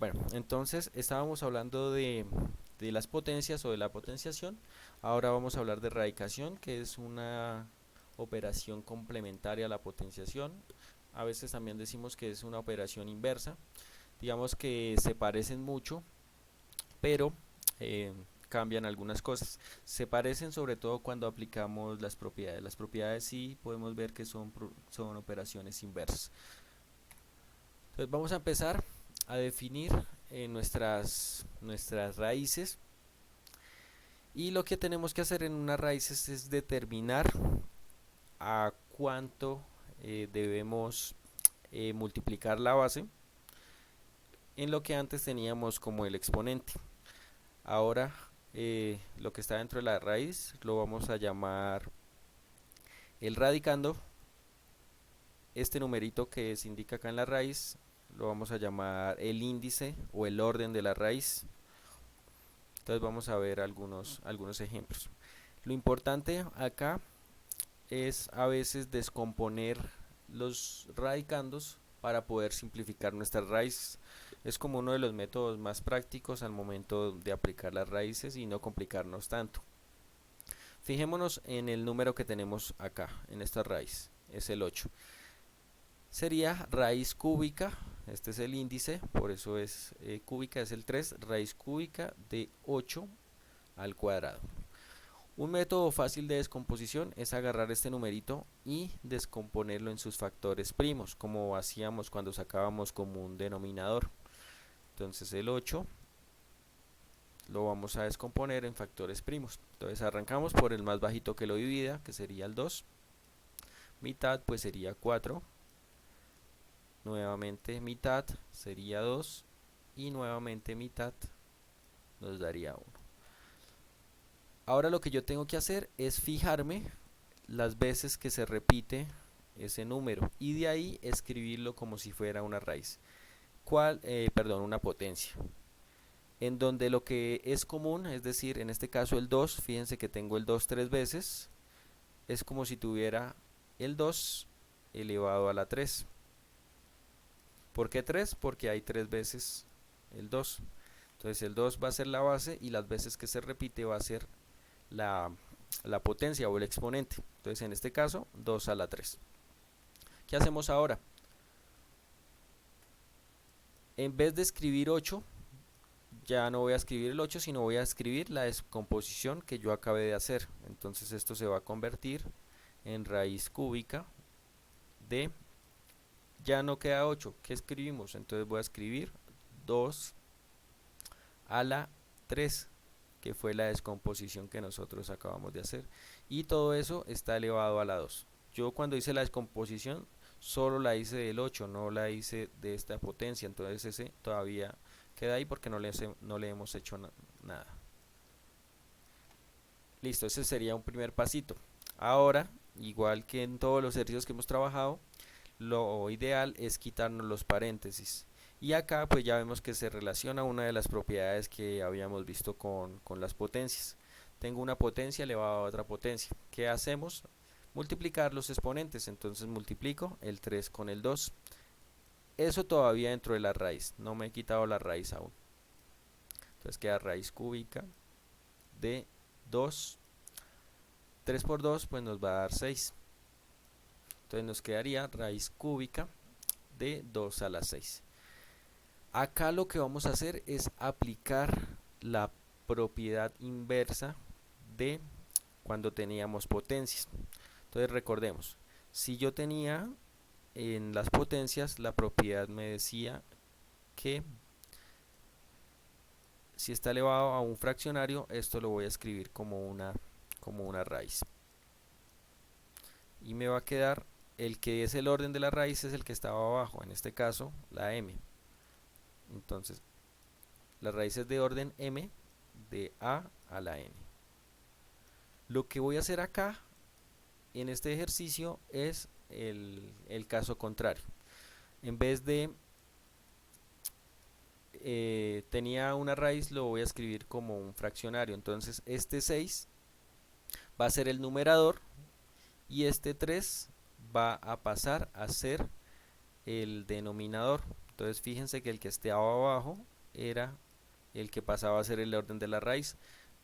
Bueno, entonces estábamos hablando de las potencias o de la potenciación. Ahora vamos a hablar de radicación, que es una operación complementaria a la potenciación. A veces también decimos que es una operación inversa. Digamos que se parecen mucho, pero eh, cambian algunas cosas. Se parecen sobre todo cuando aplicamos las propiedades. Las propiedades sí podemos ver que son operaciones inversas. Entonces vamos a empezar a definir nuestras raíces, y lo que tenemos que hacer en unas raíces es determinar a cuánto debemos multiplicar la base en lo que antes teníamos como el exponente. Ahora lo que está dentro de la raíz lo vamos a llamar el radicando. Este numerito que se indica acá en la raíz lo vamos a llamar el índice o el orden de la raíz. Entonces vamos a ver algunos ejemplos. Lo importante acá es a veces descomponer los radicandos para poder simplificar nuestras raíces. Es como uno de los métodos más prácticos al momento de aplicar las raíces y no complicarnos tanto. Fijémonos en el número que tenemos acá, en esta raíz, es el 8. Sería raíz cúbica, este es el índice, por eso es cúbica, es el 3, raíz cúbica de 8 al cuadrado. Un método fácil de descomposición es agarrar este numerito y descomponerlo en sus factores primos, como hacíamos cuando sacábamos como un denominador. Entonces el 8 lo vamos a descomponer en factores primos. Entonces arrancamos por el más bajito que lo divida, que sería el 2. Mitad pues sería 4. Nuevamente mitad sería 2. Y nuevamente mitad nos daría 1. Ahora lo que yo tengo que hacer es fijarme las veces que se repite ese número y de ahí escribirlo como si fuera una raíz. Perdón, una potencia. En donde lo que es común, es decir, en este caso el 2, fíjense que tengo el 2 tres veces, es como si tuviera el 2 elevado a la 3. ¿Por qué 3? Porque hay 3 veces el 2. Entonces el 2 va a ser la base y las veces que se repite va a ser la, la potencia o el exponente. Entonces en este caso 2 a la 3. ¿Qué hacemos ahora? En vez de escribir 8, ya no voy a escribir el 8, sino voy a escribir la descomposición que yo acabé de hacer. Entonces esto se va a convertir en raíz cúbica de, ya no queda 8, ¿qué escribimos? Entonces voy a escribir 2 a la 3, que fue la descomposición que nosotros acabamos de hacer. Y todo eso está elevado a la 2. Yo cuando hice la descomposición solo la hice del 8, no la hice de esta potencia, entonces ese todavía queda ahí porque no le hemos hecho nada. Listo, ese sería un primer pasito. Ahora, igual que en todos los ejercicios que hemos trabajado, lo ideal es quitarnos los paréntesis. Y acá pues ya vemos que se relaciona una de las propiedades que habíamos visto con las potencias. Tengo una potencia elevada a otra potencia. ¿Qué hacemos? Multiplicar los exponentes. Entonces multiplico el 3 con el 2. Eso todavía dentro de la raíz. No me he quitado la raíz aún. Entonces queda raíz cúbica de 2. 3 por 2 pues nos va a dar 6. Entonces nos quedaría raíz cúbica de 2 a la 6. Acá lo que vamos a hacer es aplicar la propiedad inversa de cuando teníamos potencias. Entonces recordemos, si yo tenía en las potencias, la propiedad me decía que si está elevado a un fraccionario, esto lo voy a escribir como una raíz. Y me va a quedar el que es el orden de la raíz, es el que estaba abajo, en este caso la m. Entonces, la raíz es de orden m, de a la n. Lo que voy a hacer acá, en este ejercicio, es el caso contrario. En vez de tenía una raíz, lo voy a escribir como un fraccionario. Entonces, este 6 va a ser el numerador y este 3 va a pasar a ser el denominador. Entonces, fíjense que el que esté abajo era el que pasaba a ser el orden de la raíz.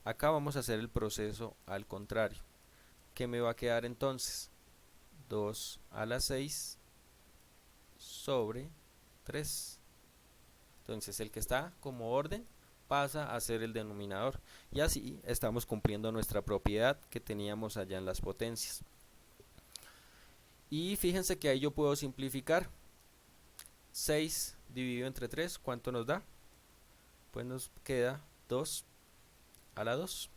Acá vamos a hacer el proceso al contrario. ¿Qué me va a quedar entonces? 2 a la 6 sobre 3. Entonces el que está como orden pasa a ser el denominador. Y así estamos cumpliendo nuestra propiedad que teníamos allá en las potencias. Y fíjense que ahí yo puedo simplificar. 6 dividido entre 3, ¿cuánto nos da? Pues nos queda 2 a la 2.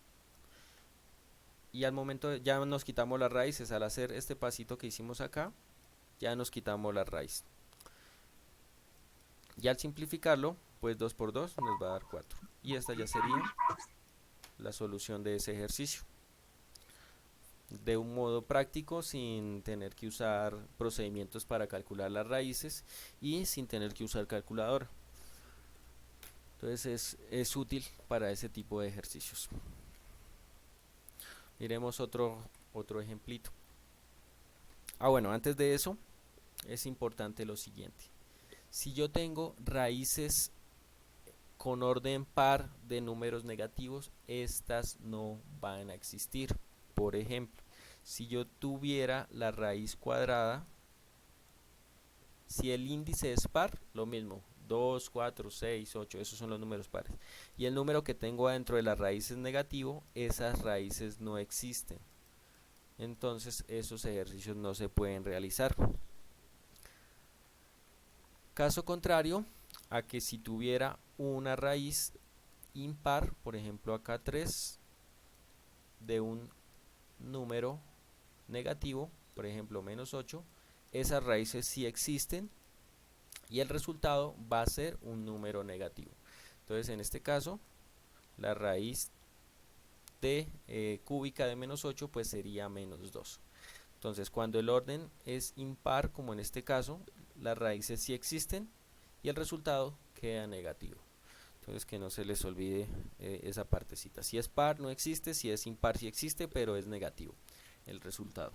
Y al momento ya nos quitamos las raíces. Al hacer este pasito que hicimos acá, ya nos quitamos la raíz. Y al simplificarlo, pues 2 por 2 nos va a dar 4. Y esta ya sería la solución de ese ejercicio. De un modo práctico, sin tener que usar procedimientos para calcular las raíces y sin tener que usar calculadora. Entonces es útil para ese tipo de ejercicios. Miremos otro ejemplito. Bueno, antes de eso es importante lo siguiente. Si yo tengo raíces con orden par de números negativos, estas no van a existir. Por ejemplo, si yo tuviera la raíz cuadrada, si el índice es par, lo mismo, 2, 4, 6, 8, esos son los números pares. Y el número que tengo dentro de la raíz es negativo, esas raíces no existen. Entonces esos ejercicios no se pueden realizar. Caso contrario a que si tuviera una raíz impar, por ejemplo acá 3, de un número negativo, por ejemplo menos 8, esas raíces sí existen y el resultado va a ser un número negativo. Entonces en este caso la raíz de cúbica de menos 8 pues sería menos 2. Entonces cuando el orden es impar, como en este caso, las raíces sí existen y el resultado queda negativo. Entonces que no se les olvide esa partecita. Si es par no existe, si es impar sí existe, pero es negativo el resultado.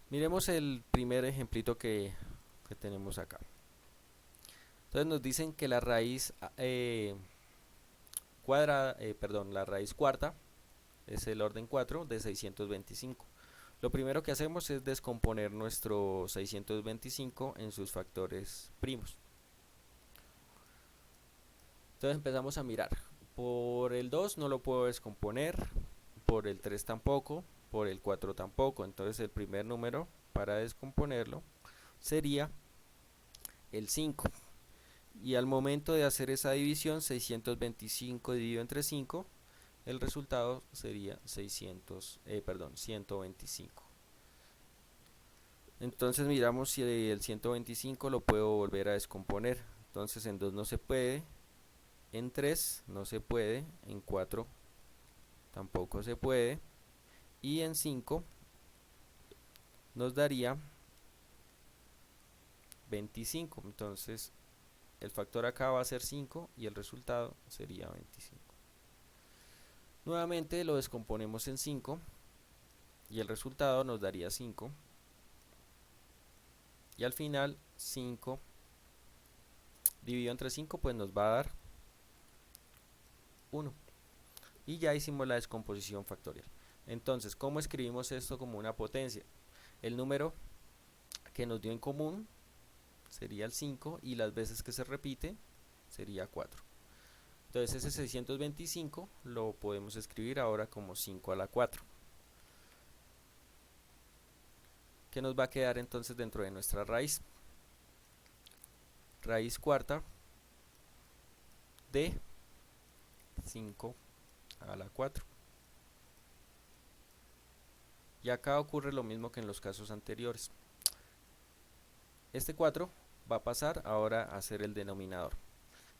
Miremos el primer ejemplito que tenemos acá. Entonces nos dicen que la raíz la raíz cuarta es el orden 4 de 625. Lo primero que hacemos es descomponer nuestro 625 en sus factores primos. Entonces empezamos a mirar. Por el 2 no lo puedo descomponer, por el 3 tampoco, por el 4 tampoco. Entonces el primer número para descomponerlo sería el 5. Y al momento de hacer esa división, 625 dividido entre 5, el resultado sería 125. Entonces miramos si el 125 lo puedo volver a descomponer. Entonces en 2 no se puede, en 3 no se puede, en 4 tampoco se puede, y en 5 nos daría 25. Entonces el factor acá va a ser 5 y el resultado sería 25. Nuevamente lo descomponemos en 5 y el resultado nos daría 5. Y al final 5 dividido entre 5 pues nos va a dar 1. Y ya hicimos la descomposición factorial. Entonces, ¿cómo escribimos esto como una potencia? El número que nos dio en común sería el 5 y las veces que se repite sería 4. Entonces ese 625 lo podemos escribir ahora como 5 a la 4. ¿Qué nos va a quedar entonces dentro de nuestra raíz? Raíz cuarta de 5 a la 4. Y acá ocurre lo mismo que en los casos anteriores. Este 4 va a pasar ahora a ser el denominador.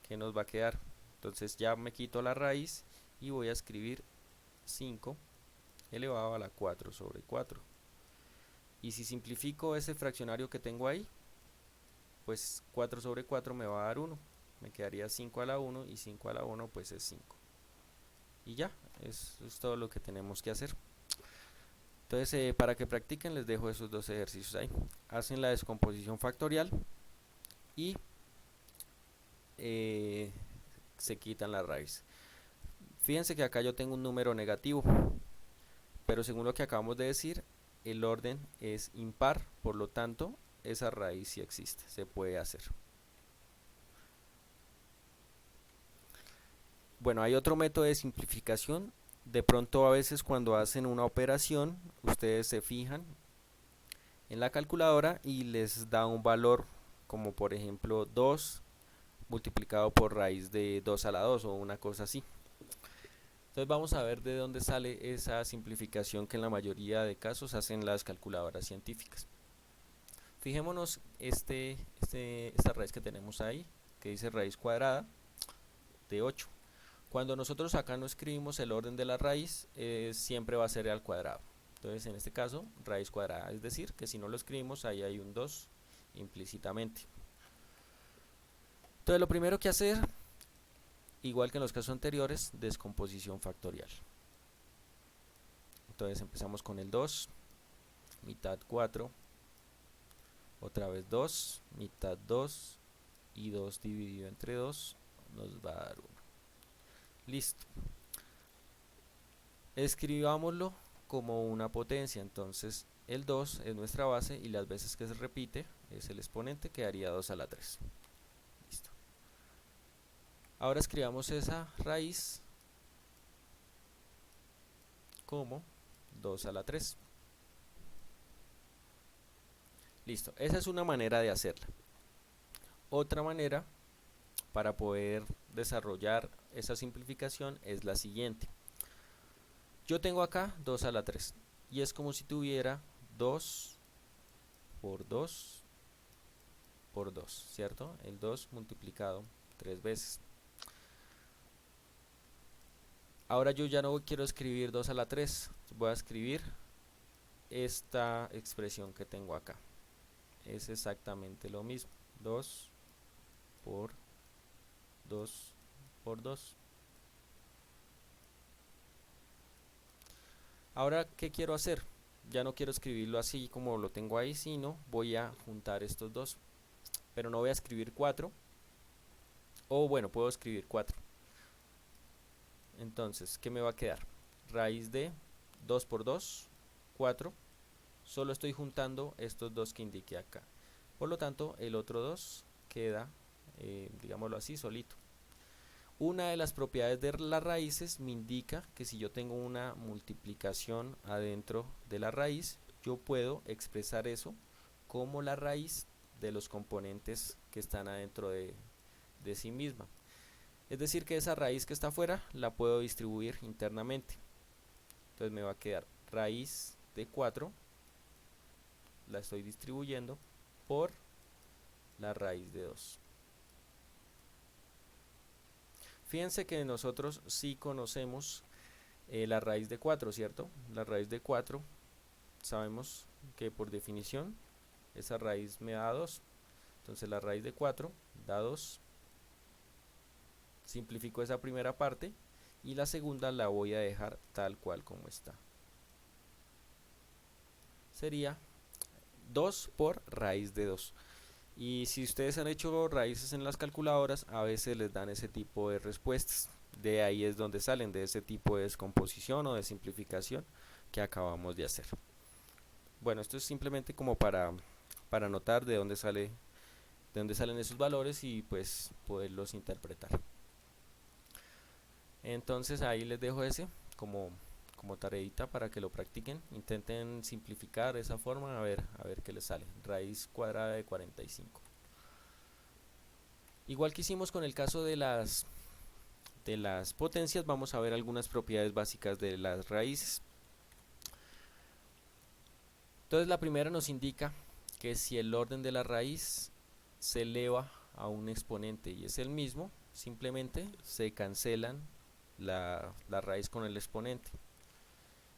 ¿Qué nos va a quedar? Entonces ya me quito la raíz y voy a escribir 5 elevado a la 4 sobre 4. Y si simplifico ese fraccionario que tengo ahí, pues 4 sobre 4 me va a dar 1. Me quedaría 5 a la 1 y 5 a la 1 pues es 5. Y ya, eso es todo lo que tenemos que hacer. Entonces, para que practiquen les dejo esos dos ejercicios ahí. Hacen la descomposición factorial y se quitan la raíz. Fíjense que acá yo tengo un número negativo, pero según lo que acabamos de decir, el orden es impar, por lo tanto, esa raíz sí existe, se puede hacer. Bueno, hay otro método de simplificación. De pronto a veces cuando hacen una operación, ustedes se fijan en la calculadora y les da un valor como por ejemplo 2 multiplicado por raíz de 2 a la 2 o una cosa así. Entonces vamos a ver de dónde sale esa simplificación que en la mayoría de casos hacen las calculadoras científicas. Fijémonos esta raíz que tenemos ahí, que dice raíz cuadrada de 8. Cuando nosotros acá no escribimos el orden de la raíz, siempre va a ser al cuadrado. Entonces en este caso, raíz cuadrada, es decir, que si no lo escribimos, ahí hay un 2 implícitamente. Entonces lo primero que hacer, igual que en los casos anteriores, descomposición factorial. Entonces empezamos con el 2, mitad 4, otra vez 2, mitad 2 y 2 dividido entre 2 nos va a dar 1. Listo. Escribámoslo como una potencia, entonces el 2 es nuestra base y las veces que se repite es el exponente, que daría 2 a la 3. Listo. Ahora escribamos esa raíz como 2 a la 3. Listo, esa es una manera de hacerla. Otra manera para poder desarrollar esa simplificación es la siguiente. Yo tengo acá 2 a la 3 y es como si tuviera 2 por 2 por 2, ¿cierto? El 2 multiplicado 3 veces. Ahora yo ya no quiero escribir 2 a la 3, voy a escribir esta expresión que tengo acá. Es exactamente lo mismo, 2 por 2 por 2. Ahora, ¿qué quiero hacer? Ya no quiero escribirlo así como lo tengo ahí, sino voy a juntar estos dos. Pero no voy a escribir 4. O bueno, puedo escribir 4. Entonces, ¿qué me va a quedar? Raíz de 2 por 2, 4. Solo estoy juntando estos dos que indiqué acá. Por lo tanto, el otro 2 queda, digámoslo así, solito. Una de las propiedades de las raíces me indica que si yo tengo una multiplicación adentro de la raíz, yo puedo expresar eso como la raíz de los componentes que están adentro de sí misma. Es decir, que esa raíz que está afuera la puedo distribuir internamente. Entonces me va a quedar raíz de 4, la estoy distribuyendo por la raíz de 2. Fíjense que nosotros sí conocemos la raíz de 4, ¿cierto? La raíz de 4 sabemos que por definición esa raíz me da 2. Entonces la raíz de 4 da 2. Simplifico esa primera parte y la segunda la voy a dejar tal cual como está. Sería 2 por raíz de 2. Y si ustedes han hecho raíces en las calculadoras, a veces les dan ese tipo de respuestas. De ahí es donde salen, de ese tipo de descomposición o de simplificación que acabamos de hacer. Bueno, esto es simplemente como para notar de dónde salen esos valores y pues poderlos interpretar. Entonces ahí les dejo ese como tareita para que lo practiquen. Intenten simplificar de esa forma a ver qué les sale. Raíz cuadrada de 45. Igual que hicimos con el caso de las potencias, vamos a ver algunas propiedades básicas de las raíces. Entonces la primera nos indica que si el orden de la raíz se eleva a un exponente y es el mismo, simplemente se cancelan la raíz con el exponente.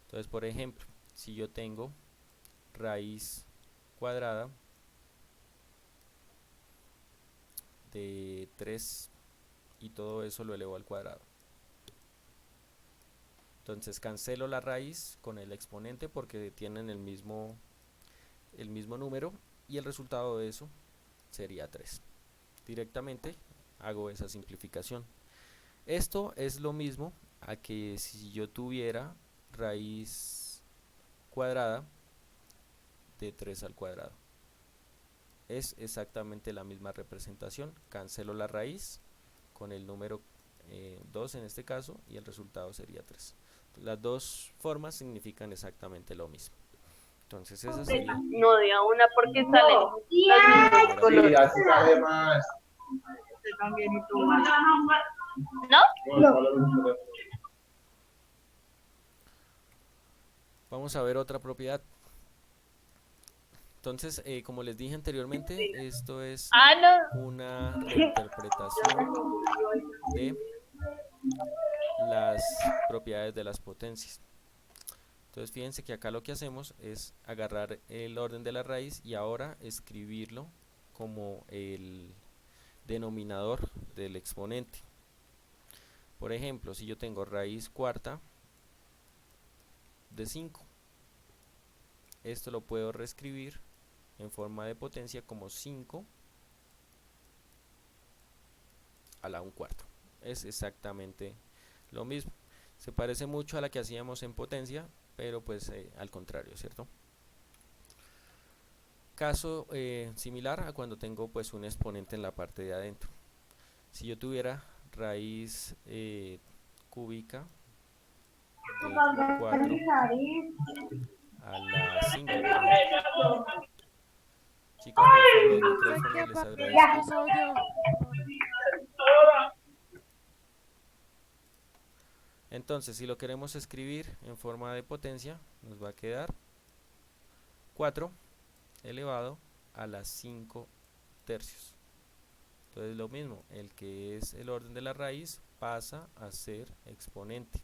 Entonces, por ejemplo, si yo tengo raíz cuadrada de 3 y todo eso lo elevo al cuadrado, Entonces cancelo la raíz con el exponente porque tienen el mismo número y el resultado de eso sería 3. Directamente hago esa simplificación. Esto es lo mismo a que si yo tuviera raíz cuadrada de 3 al cuadrado. Es exactamente la misma representación. Cancelo la raíz con el número 2 en este caso y el resultado sería 3. Las dos formas significan exactamente lo mismo. Entonces esa sería No de a una porque salen los la mismos primera colores. propiedad. ¿No? Vamos a ver otra propiedad. Entonces, como les dije anteriormente, esto es Ah, no. una reinterpretación de las propiedades de las potencias. Entonces fíjense que acá lo que hacemos es agarrar el orden de la raíz y ahora escribirlo como el denominador del exponente. Por ejemplo, si yo tengo raíz cuarta de 5, esto lo puedo reescribir en forma de potencia como 5 a la 1/4. Es exactamente lo mismo. Se parece mucho a la que hacíamos en potencia, pero pues al contrario, ¿cierto? Caso similar a cuando tengo pues un exponente en la parte de adentro. Si yo tuviera raíz cúbica de 4 a la 5, por ejemplo. Chicos, porfa, lo del Aquí micrófono les agradezco. aparezco, soy yo. Entonces, si lo queremos escribir en forma de potencia, nos va a quedar 4 elevado a las 5 tercios. Entonces lo mismo, el que es el orden de la raíz pasa a ser exponente.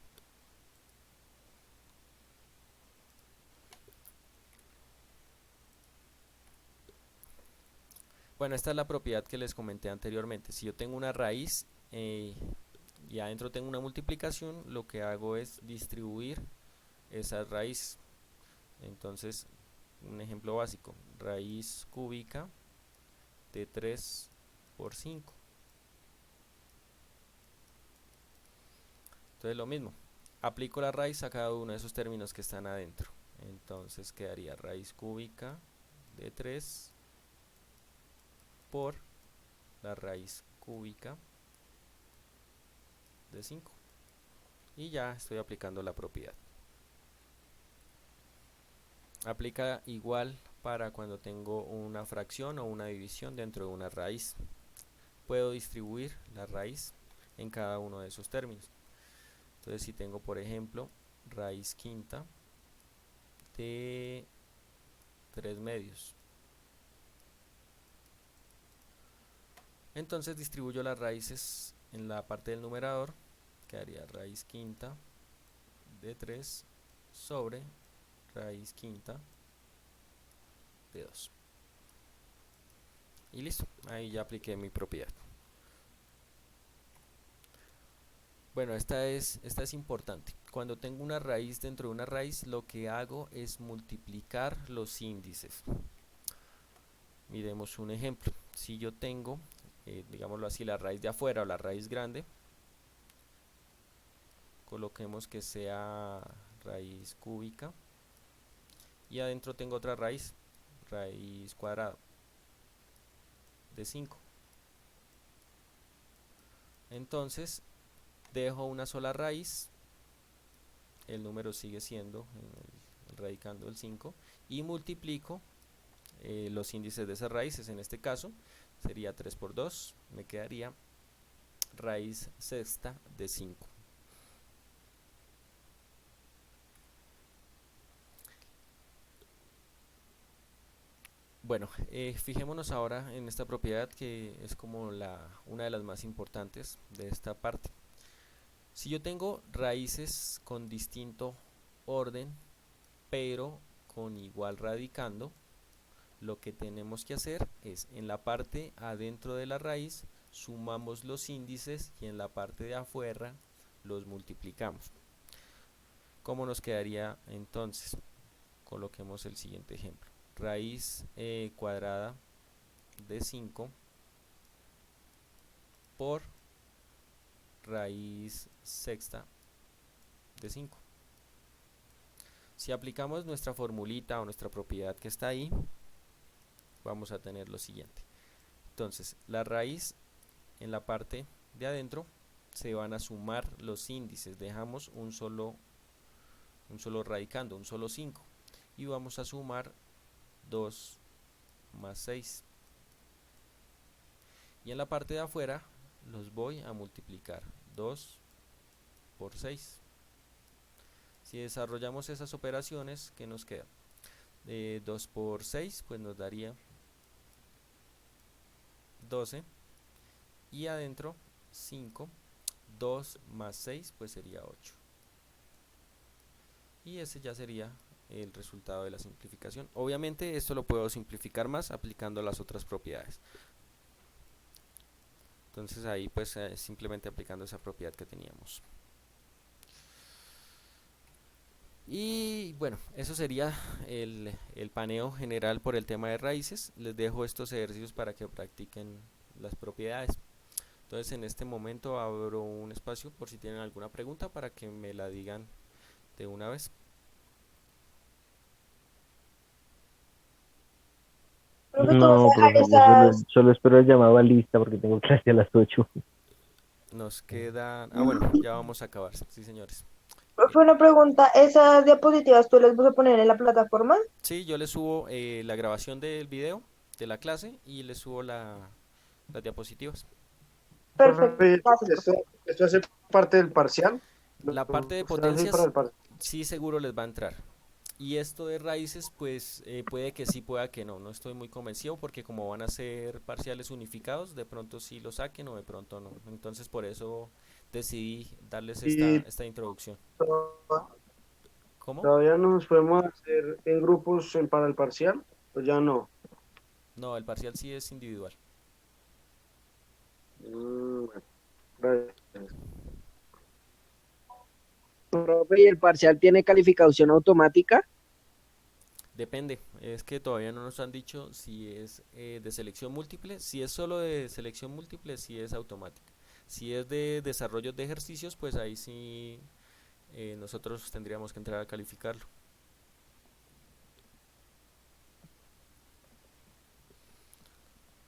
Bueno, esta es la propiedad que les comenté anteriormente. Si yo tengo una raíz y adentro tengo una multiplicación, lo que hago es distribuir esas raíces. Entonces, un ejemplo básico, raíz cúbica de 3 por 5. Entonces lo mismo, aplico la raíz a cada uno de esos términos que están adentro. Entonces quedaría raíz cúbica de 3 por la raíz cúbica de 5. Y ya estoy aplicando la propiedad. Aplica igual para cuando tengo una fracción o una división dentro de una raíz. Puedo distribuir la raíz en cada uno de esos términos. Entonces si tengo por ejemplo raíz quinta de 3 medios, entonces distribuyo las raíces en la parte del numerador, quedaría raíz quinta de 3 sobre raíz quinta de 2. Y listo, ahí ya apliqué mi propiedad. Bueno, esta es importante. Cuando tengo una raíz dentro de una raíz, lo que hago es multiplicar los índices. Miremos un ejemplo. Si yo tengo, digámoslo así, la raíz de afuera o la raíz grande, coloquemos que sea raíz cúbica y adentro tengo otra raíz, raíz cuadrada de 5. Entonces dejo una sola raíz, el número sigue siendo el radicando el 5 y multiplico los índices de esas raíces. En este caso sería 3 por 2, me quedaría raíz sexta de 5. Bueno, fijémonos ahora en esta propiedad que es como una de las más importantes de esta parte. Si yo tengo raíces con distinto orden, pero con igual radicando, lo que tenemos que hacer es en la parte adentro de la raíz sumamos los índices y en la parte de afuera los multiplicamos. ¿Cómo nos quedaría entonces? Coloquemos el siguiente ejemplo. Raíz cuadrada de 5 por raíz sexta de 5. Si aplicamos nuestra formulita o nuestra propiedad que está ahí, vamos a tener lo siguiente. Entonces, la raíz en la parte de adentro se van a sumar los índices. Dejamos un solo radicando, un solo 5. Y vamos a sumar 2 más 6. Y en la parte de afuera los voy a multiplicar. 2 por 6. Si desarrollamos esas operaciones, ¿qué nos queda? 2 por 6 pues nos daría 12. Y adentro 5. 2 más 6 pues sería 8. Y ese ya sería el resultado de la simplificación. Obviamente esto lo puedo simplificar más aplicando las otras propiedades. Entonces ahí pues simplemente aplicando esa propiedad que teníamos. Y bueno, eso sería el paneo general por el tema de raíces. Les dejo estos ejercicios para que practiquen las propiedades. Entonces en este momento abro un espacio por si tienen alguna pregunta para que me la digan de una vez. Profe, tú vas a No, dejar profe, yo esas, solo espero el llamado a lista porque tengo clase a las 8. Nos quedan... Ah, bueno, ya vamos a acabar. Sí, señores. profe, una pregunta, ¿esas diapositivas tú las vas a poner en la plataforma? Sí, yo les subo la grabación del video de la clase y les subo las diapositivas. Perfecto, Profe, gracias, profe. ¿esto hace parte del parcial? La parte de ¿Usted hace para potencias el parcial? sí seguro les va a entrar. Y esto de raíces, pues puede que sí, pueda que no. No estoy muy convencido porque como van a ser parciales unificados, de pronto sí lo saquen o de pronto no. Entonces por eso decidí darles Y esta introducción. ¿Cómo? todavía no nos podemos hacer en grupos para el parcial, pues ya no. No, el parcial sí es individual. Bueno, gracias. Profe, ¿y el parcial tiene calificación automática? Depende, es que todavía no nos han dicho si es de selección múltiple. Si es solo de selección múltiple, sí es automática. Si es de desarrollo de ejercicios, pues ahí sí nosotros tendríamos que entrar a calificarlo.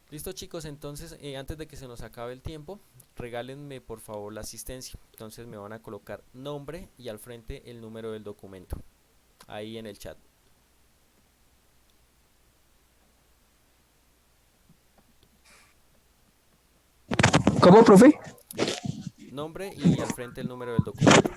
Listo chicos, entonces antes de que se nos acabe el tiempo, regálenme por favor la asistencia. Entonces me van a colocar nombre y al frente el número del documento, ahí en el chat. ¿Cómo, profe? Nombre y al frente el número del documento.